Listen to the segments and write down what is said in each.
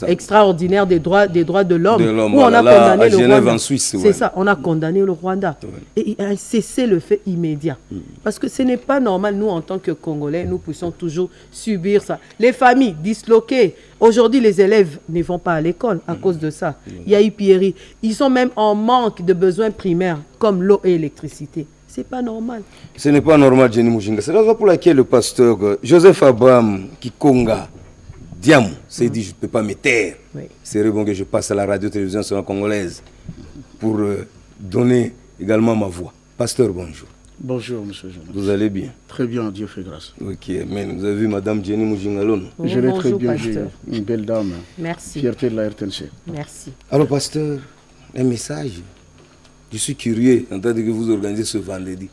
extraordinaire des droits de l'homme, où on a condamné le Rwanda. C'est ça, on a condamné le Rwanda. Et il a cessé le fait immédiat. Parce que ce n'est pas normal, nous, en tant que Congolais, nous puissions toujours subir ça. Les familles disloquées. Aujourd'hui, les élèves ne vont pas à l'école à cause de ça. Il y a eu Pierry. Ils sont même en manque de besoins primaires, comme l'eau et l'électricité. C'est pas normal. Ce n'est pas normal, Jenny Mujinga. C'est la raison pour laquelle le pasteur Joseph Abraham Kikonga Diam s'est dit, je ne peux pas me taire. C'est bon que je passe à la radio-télévision congolaise pour donner également ma voix. Pasteur, bonjour. Bonjour, monsieur Jean. Vous allez bien? Très bien, Dieu fait grâce. Ok, mais vous avez vu Madame Jenny Mujingalon? Je l'ai très bien vu, une belle dame. Merci. Fierté de la RTNC. Merci. Alors, pasteur, un message. Je suis curieux, en tant que vous organisez ce vendredi.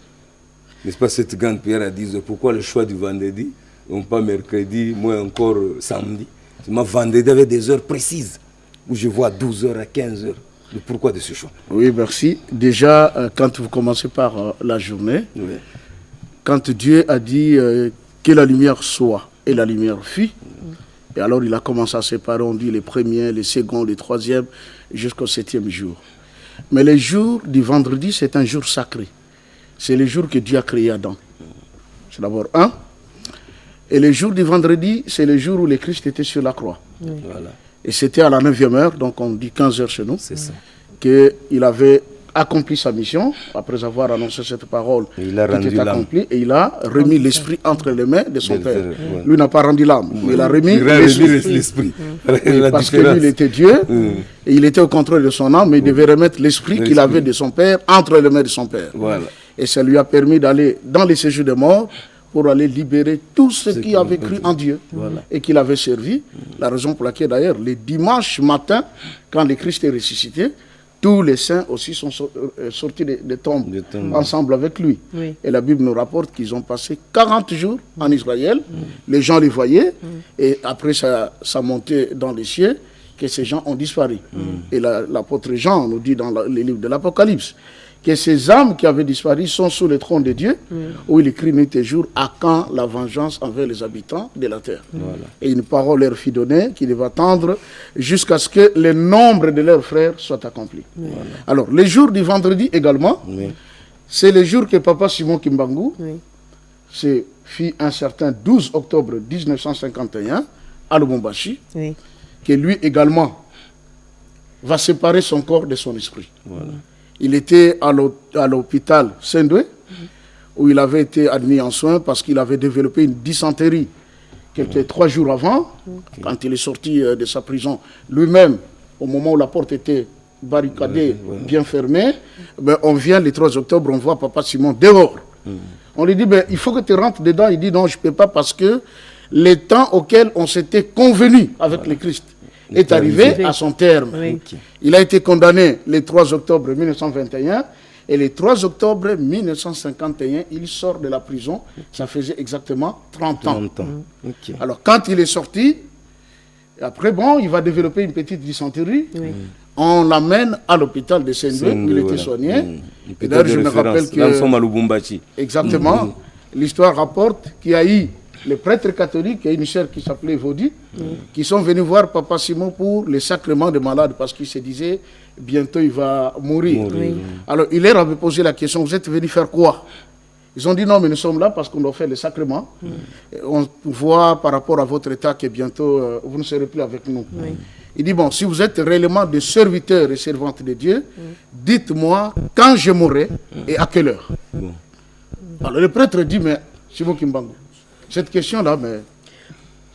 N'est-ce pas cette grande prière à 10h? Pourquoi le choix du vendredi, non pas mercredi, moins encore samedi? C'est ma vendredi avec des heures précises, où je vois 12h à 15h. Le pourquoi de ce choix? Oui, merci. Déjà, quand vous commencez par la journée, quand Dieu a dit que la lumière soit, et la lumière fut, et alors il a commencé à séparer, on dit les premiers, les seconds, les troisièmes, jusqu'au 7e jour. Mais le jour du vendredi, c'est un jour sacré. C'est le jour que Dieu a créé Adam. C'est d'abord un. Et le jour du vendredi, c'est le jour où le Christ était sur la croix. Voilà. Et c'était à la 9e heure, donc on dit 15 heures chez nous, qu'il avait accompli sa mission, après avoir annoncé cette parole qui était accomplie, et il a remis l'esprit entre les mains de son Père. Lui n'a pas rendu l'âme, mais il a remis l'esprit. Parce que lui, il était Dieu, et il était au contrôle de son âme, mais il devait remettre l'esprit qu'il avait de son Père entre les mains de son Père. Voilà. Et ça lui a permis d'aller dans les séjours de mort pour aller libérer tous ceux qui avaient cru en Dieu et qui l'avaient servi. La raison pour laquelle, d'ailleurs, les dimanches matin, quand le Christ est ressuscité, tous les saints aussi sont sortis des tombes ensemble avec lui. Et la Bible nous rapporte qu'ils ont passé 40 jours en Israël. Les gens les voyaient. Et après sa montée dans les cieux, que ces gens ont disparu. Et l'apôtre Jean nous dit dans les livres de l'Apocalypse que ces âmes qui avaient disparu sont sous le trône de Dieu, où il écrit nuit et jour, à quand la vengeance envers les habitants de la terre. Et une parole leur fut donnée, qui devait attendre jusqu'à ce que le nombre de leurs frères soit accompli. Alors, le jour du vendredi également, c'est le jour que Papa Simon Kimbangu fit un certain 12 octobre 1951 à Lubumbashi, que lui également va séparer son corps de son esprit. Il était à l'hôpital Saint-Doué, où il avait été admis en soins parce qu'il avait développé une dysenterie quelques 3 jours avant, quand il est sorti de sa prison. Lui-même, au moment où la porte était barricadée, bien fermée, on vient le 3 octobre, on voit Papa Simon dehors. On lui dit, il faut que tu rentres dedans. Il dit, non, je ne peux pas parce que le temps auquel on s'était convenu avec le Christ est arrivé à son terme. Il a été condamné le 3 octobre 1921 et le 3 octobre 1951, il sort de la prison. Ça faisait exactement 30 ans. Alors, quand il est sorti, après, il va développer une petite dysenterie. On l'amène à l'hôpital de Saint-Louis, où il était soigné. Et d'ailleurs, je me rappelle que... Exactement. L'histoire rapporte qu'il y a eu les prêtres catholiques et une sœur qui s'appelait Vaudi, qui sont venus voir Papa Simon pour les sacrements des malades, parce qu'il se disait, bientôt il va mourir. Alors il leur avait posé la question, vous êtes venus faire quoi? Ils ont dit, non, mais nous sommes là parce qu'on doit faire les sacrements. On voit par rapport à votre état que bientôt vous ne serez plus avec nous. Il dit, bon, si vous êtes réellement des serviteurs et servantes de Dieu, dites-moi quand je mourrai et à quelle heure. Alors le prêtre dit, mais Simon Kimbangu, cette question-là, mais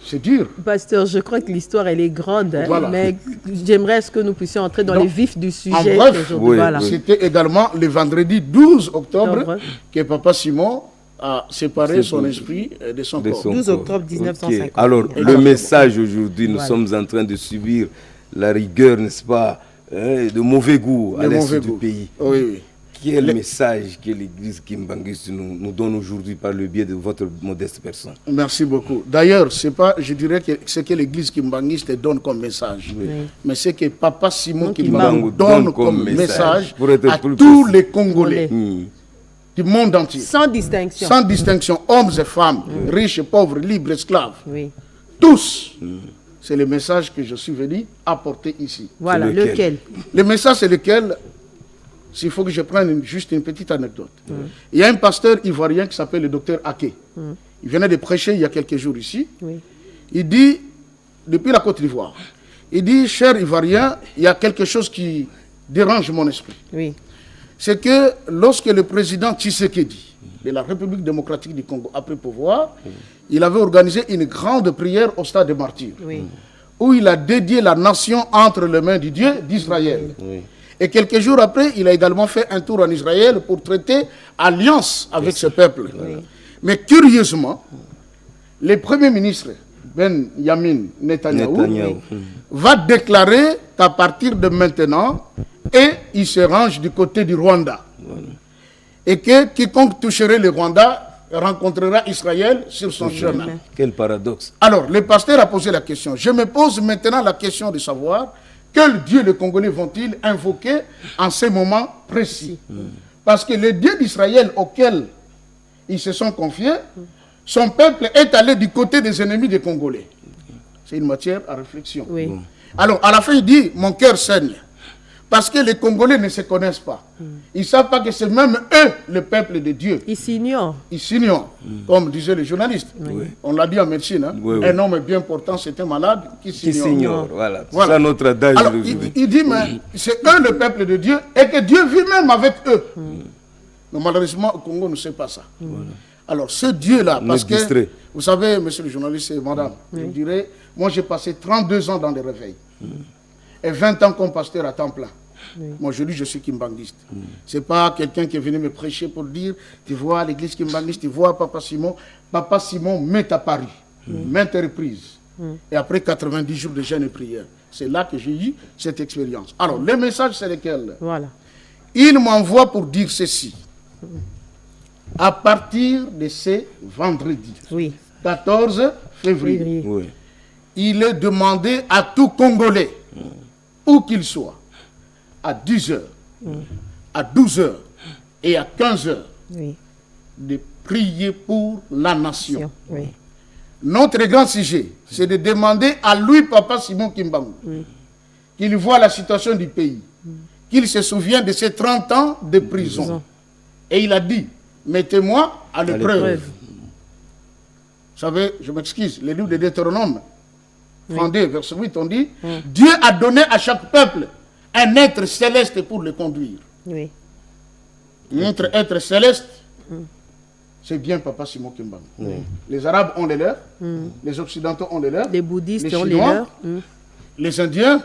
c'est dur. Pasteur, je crois que l'histoire, elle est grande, mais j'aimerais que nous puissions entrer dans les vifs du sujet. En bref, c'était également le vendredi 12 octobre que Papa Simon a séparé son esprit de son corps. 12 octobre 1950. Alors, le message aujourd'hui, nous sommes en train de subir la rigueur, n'est-ce pas, de mauvais goût à l'est du pays. Quel message que l'Église Kimbanguiste nous donne aujourd'hui par le biais de votre modeste personne? Merci beaucoup. D'ailleurs, je dirais que ce que l'Église Kimbanguiste donne comme message, mais c'est que Papa Simon Kimbangu donne comme message à tous les Congolais du monde entier. Sans distinction. Sans distinction, hommes et femmes, riches et pauvres, libres, esclaves. Tous. c'est le message que je suis venu apporter ici. Voilà, lequel? Le message, c'est lequel? S'il faut que je prenne juste une petite anecdote. Il y a un pasteur ivoirien qui s'appelle le docteur Ake. Il venait de prêcher il y a quelques jours ici. Il dit, depuis la Côte d'Ivoire, il dit, cher Ivoirien, il y a quelque chose qui dérange mon esprit. C'est que lorsque le président Tshisekedi de la République démocratique du Congo a pris pouvoir, il avait organisé une grande prière au stade des martyrs, où il a dédié la nation entre les mains du Dieu d'Israël. Et quelques jours après, il a également fait un tour en Israël pour traiter alliance avec ce peuple. Mais curieusement, le Premier ministre, Benjamin Netanyahu, va déclarer qu'à partir de maintenant, et il se range du côté du Rwanda. Et que quiconque toucherait le Rwanda rencontrera Israël sur son chemin. Quel paradoxe. Alors, le pasteur a posé la question. Je me pose maintenant la question de savoir quel Dieu les Congolais vont-ils invoquer en ces moments précis. Parce que le Dieu d'Israël auquel ils se sont confiés, son peuple est allé du côté des ennemis des Congolais. C'est une matière à réflexion. Alors, à la fin, il dit, mon cœur saigne. Parce que les Congolais ne se connaissent pas. Ils ne savent pas que c'est même eux, le peuple de Dieu. Ils s'ignorent. Ils s'ignorent, comme disaient les journalistes. On l'a dit en médecine. Hein? Un homme bien portant, c'est un malade qui s'ignore. Voilà. C'est ça notre adage. Alors, il dit, mais c'est eux le peuple de Dieu et que Dieu vit même avec eux. Mais malheureusement, au Congo, on ne sait pas ça. Alors, ce Dieu-là, parce que, vous savez, monsieur le journaliste et madame, je dirais, moi j'ai passé 32 ans dans les réveils. Et 20 ans comme pasteur à temps plein. Moi, je dis, je suis kimbanguiste. Ce n'est pas quelqu'un qui est venu me prêcher pour dire, tu vois l'église kimbanguiste, tu vois Papa Simon. Papa Simon m'est apparu, maintes reprises. Et après 90 jours de jeûne et prière. C'est là que j'ai eu cette expérience. Alors, le message, c'est lequel? Voilà. Il m'envoie pour dire ceci. À partir de ce vendredi, 14 février, il est demandé à tout Congolais, où qu'il soit, à 10h, à 12h et à 15h, de prier pour la nation. Notre grand sujet, c'est de demander à lui, Papa Simon Kimbangu, qu'il voit la situation du pays, qu'il se souvienne de ses 30 ans de prison. Et il a dit, mettez-moi à l'épreuve. Vous savez, je m'excuse, le livre de Deutéronome, 32, verset 8, on dit, Dieu a donné à chaque peuple un être céleste pour le conduire. Notre être céleste, c'est bien Papa Simon Kimbangu. Les Arabes ont les leurs, les Occidentaux ont les leurs, les bouddhistes les ont Chinois, les leurs, les Indiens.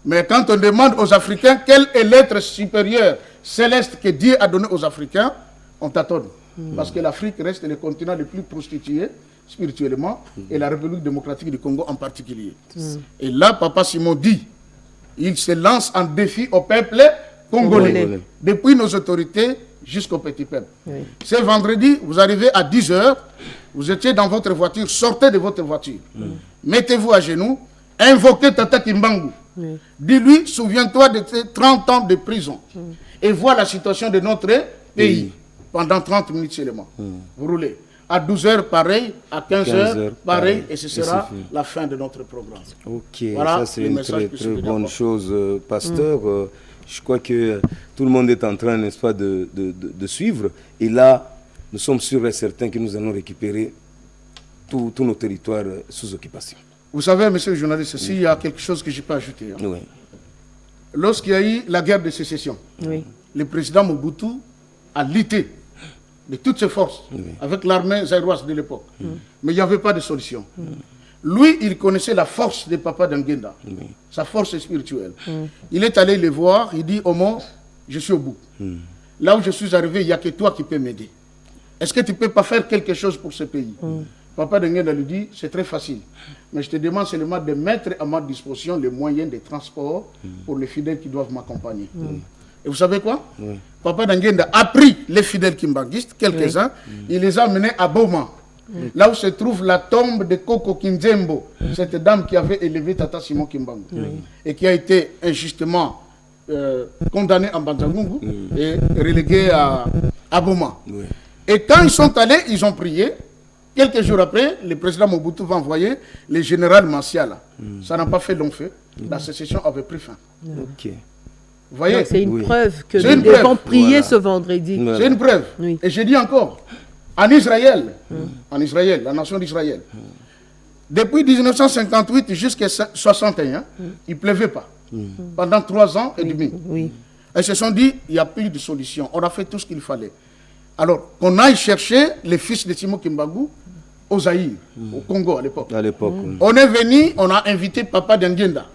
Mais quand on demande aux Africains quel est l'être supérieur céleste que Dieu a donné aux Africains, on tâtonne. Parce que l'Afrique reste le continent le plus prostitué spirituellement, et la République démocratique du Congo en particulier. Et là, Papa Simon dit, il se lance en défi au peuple congolais, depuis nos autorités jusqu'au petit peuple. Ce vendredi, vous arrivez à 10h, vous étiez dans votre voiture, sortez de votre voiture, mettez-vous à genoux, invoquez Tata Kimbangu, dis-lui, souviens-toi de tes 30 ans de prison, et vois la situation de notre pays, pendant 30 minutes seulement. Vous roulez. À 12h, pareil, à 15h, pareil, et ce sera la fin de notre programme. Ok, voilà, ça c'est une très bonne chose, pasteur. Je crois que tout le monde est en train, n'est-ce pas, de suivre. Et là, nous sommes sûrs et certains que nous allons récupérer tous nos territoires sous occupation. Vous savez, monsieur le journaliste, s'il y a quelque chose que je peux ajouter. Lorsqu'il y a eu la guerre de sécession, le président Mobutu a lutté de toutes ses forces, avec l'armée zaïroise de l'époque. Mais il n'y avait pas de solution. Lui, il connaissait la force de Papa Dangenda, sa force spirituelle. Il est allé les voir, il dit, Omo, je suis au bout. Là où je suis arrivé, il n'y a que toi qui peux m'aider. Est-ce que tu ne peux pas faire quelque chose pour ce pays? Papa Dangenda lui dit, c'est très facile. Mais je te demande seulement de mettre à ma disposition les moyens de transport pour les fidèles qui doivent m'accompagner. Et vous savez quoi? Papa Dangenda a pris les fidèles kimbanguistes, quelques-uns, il les a menés à Boma, là où se trouve la tombe de Koko Kinzembo, cette dame qui avait élevé Tata Simon Kimbangu, et qui a été injustement condamnée en Bantangungu et reléguée à Boma. Et quand ils sont allés, ils ont prié, Quelques jours après, le président Mobutu va envoyer le général Massiala. Ça n'a pas fait long feu. La sécession avait pris fin. Ok. Vous voyez? C'est une preuve que nous devons prier ce vendredi. C'est une preuve. Oui. Et je dis encore, en Israël, la nation d'Israël, depuis 1958 jusqu'à 61, il ne pleuvait pas. Pendant 3 ans et demi. Oui. Ils se sont dit, il n'y a plus de solution. On a fait tout ce qu'il fallait. Alors, qu'on aille chercher les fils de Simon Kimbangu au Zaïre, au Congo à l'époque. On est venu, on a invité Papa Dangenda.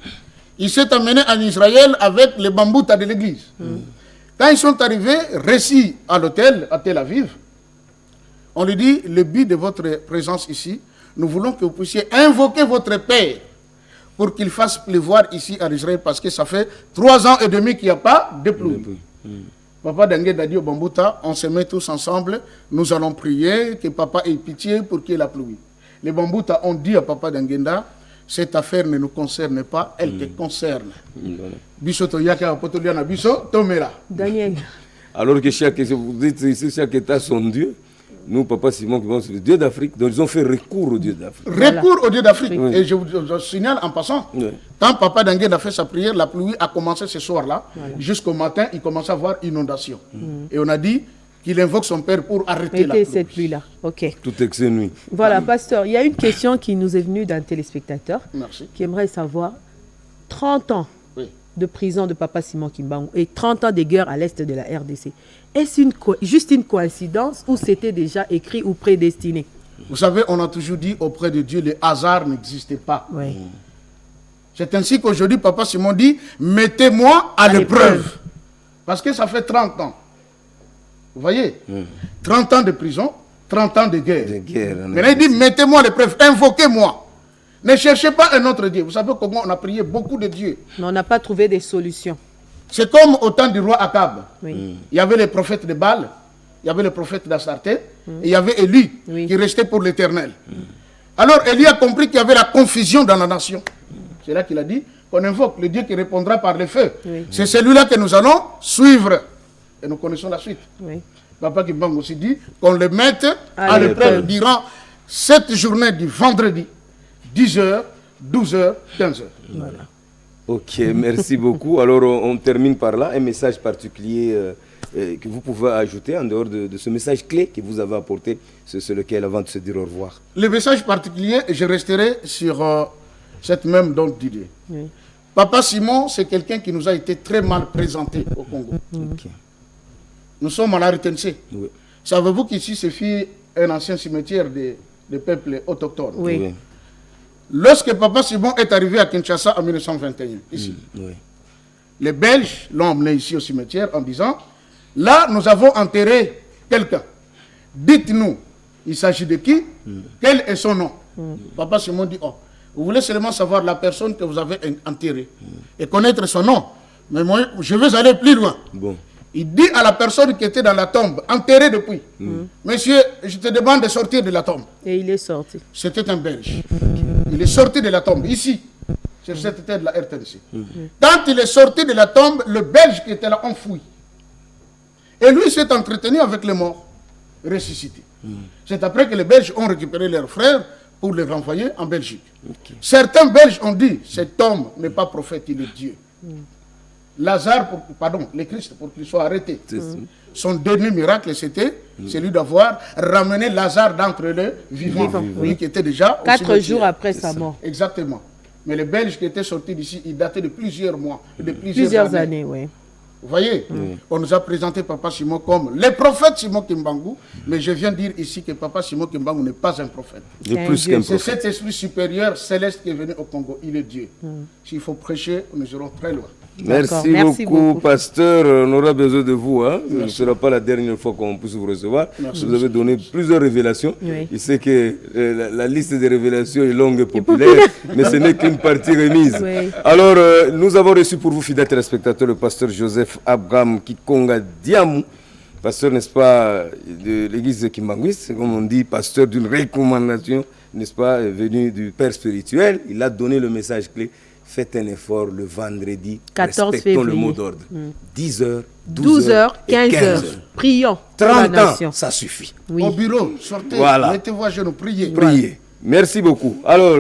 Il s'est amené en Israël avec les bamboutas de l'église. Quand ils sont arrivés, récits à l'hôtel, à Tel Aviv, on lui dit, le but de votre présence ici, nous voulons que vous puissiez invoquer votre Père pour qu'il fasse pleuvoir ici en Israël, parce que ça fait 3 ans et demi qu'il n'y a pas de pluie. Papa Dangenda a dit au bambouta, on se met tous ensemble, nous allons prier, que Papa ait pitié pour qu'il y ait la pluie. Les bamboutas ont dit à Papa Dangenda, cette affaire ne nous concerne pas, elle te concerne. Daniel. Alors que vous dites ici, chaque État son Dieu. Nous, Papa Simon, qui c'est le Dieu d'Afrique, donc ils ont fait recours au Dieu d'Afrique. Recours au Dieu d'Afrique. Oui. Et je vous signale en passant, quand Papa Dangenda a fait sa prière, la pluie a commencé ce soir-là. Jusqu'au matin, il commence à avoir inondation. Et on a dit qu'il invoque son Père pour arrêter la pluie. Cette pluie-là. Ok. Tout excès nuit. Voilà, pasteur, il y a une question qui nous est venue d'un téléspectateur. Merci. Qui aimerait savoir 30 ans de prison de Papa Simon Kimbangu et 30 ans de guerre à l'est de la RDC. Est-ce juste une coïncidence ou c'était déjà écrit ou prédestiné? Vous savez, on a toujours dit auprès de Dieu, le hasard n'existait pas. Oui. C'est ainsi qu'aujourd'hui, Papa Simon dit, mettez-moi à l'épreuve. Parce que ça fait 30 ans. Vous voyez 30 ans de prison, 30 ans de guerre. Maintenant, il dit, mettez-moi à l'épreuve, invoquez-moi. Ne cherchez pas un autre Dieu. Vous savez comment on a prié beaucoup de dieux. Mais on n'a pas trouvé des solutions. C'est comme au temps du roi Akab. Il y avait les prophètes de Baal, il y avait les prophètes d'Astarté, et il y avait Élie qui restait pour l'Éternel. Alors Élie a compris qu'il y avait la confusion dans la nation. C'est là qu'il a dit qu'on invoque le Dieu qui répondra par le feu. C'est celui-là que nous allons suivre. Et nous connaissons la suite. Papa Kimbangu aussi dit qu'on le mette à l'épreuve durant cette journée du vendredi. 10h, 12h, 15h. Voilà. Ok, merci beaucoup. Alors, on termine par là. Un message particulier que vous pouvez ajouter en dehors de ce message clé que vous avez apporté, c'est lequel avant de se dire au revoir. Le message particulier, je resterai sur cette même d'idée. Papa Simon, c'est quelqu'un qui nous a été très mal présenté au Congo. Nous sommes à la RTNC. Savez-vous qu'ici, c'est un ancien cimetière des peuples autochtones? Lorsque Papa Simon est arrivé à Kinshasa en 1921, ici, les Belges l'ont emmené ici au cimetière en disant, là, nous avons enterré quelqu'un. Dites-nous, il s'agit de qui? Quel est son nom? Papa Simon dit, oh, vous voulez seulement savoir la personne que vous avez enterrée et connaître son nom. Mais moi, je veux aller plus loin. Il dit à la personne qui était dans la tombe, enterrée depuis, monsieur, je te demande de sortir de la tombe. Et il est sorti. C'était un Belge. Il est sorti de la tombe, ici, sur cette terre de la RTNC. Quand il est sorti de la tombe, le Belge qui était là enfoui. Et lui s'est entretenu avec les morts, ressuscités. C'est après que les Belges ont récupéré leurs frères pour les renvoyer en Belgique. Certains Belges ont dit, cet homme n'est pas prophète, il est Dieu. Lazare, le Christ, pour qu'il soit arrêté. Son dernier miracle, c'était celui d'avoir ramené Lazare d'entre les vivants. Lui qui était déjà 4 jours après sa mort. Exactement. Mais les Belges qui étaient sortis d'ici, ils dataient de plusieurs mois, de plusieurs années. Vous voyez, on nous a présenté Papa Simon comme le prophète Simon Kimbangu, mais je viens dire ici que Papa Simon Kimbangu n'est pas un prophète. C'est cet esprit supérieur céleste qui est venu au Congo, il est Dieu. S'il faut prêcher, nous irons très loin. Merci beaucoup, pasteur. On aura besoin de vous. Ce ne sera pas la dernière fois qu'on puisse vous recevoir. Vous avez donné plusieurs révélations. Il sait que la liste des révélations est longue et populaire, mais ce n'est qu'une partie remise. Alors, nous avons reçu pour vous, fidèles téléspectateurs, le pasteur Joseph Abraham Kikonga Diamou, pasteur, n'est-ce pas, de l'église de Kimbangu, comme on dit, pasteur d'une recommandation n'est-ce pas, venu du père spirituel, il a donné le message clé. Faites un effort le vendredi, 14 respectons février. le mot d'ordre. 10h, 12h, 15h. Prions. 30 ans, ça suffit. Oui. Au bureau, sortez, mettez-vous à genoux, priez. Priez. Merci beaucoup. Alors,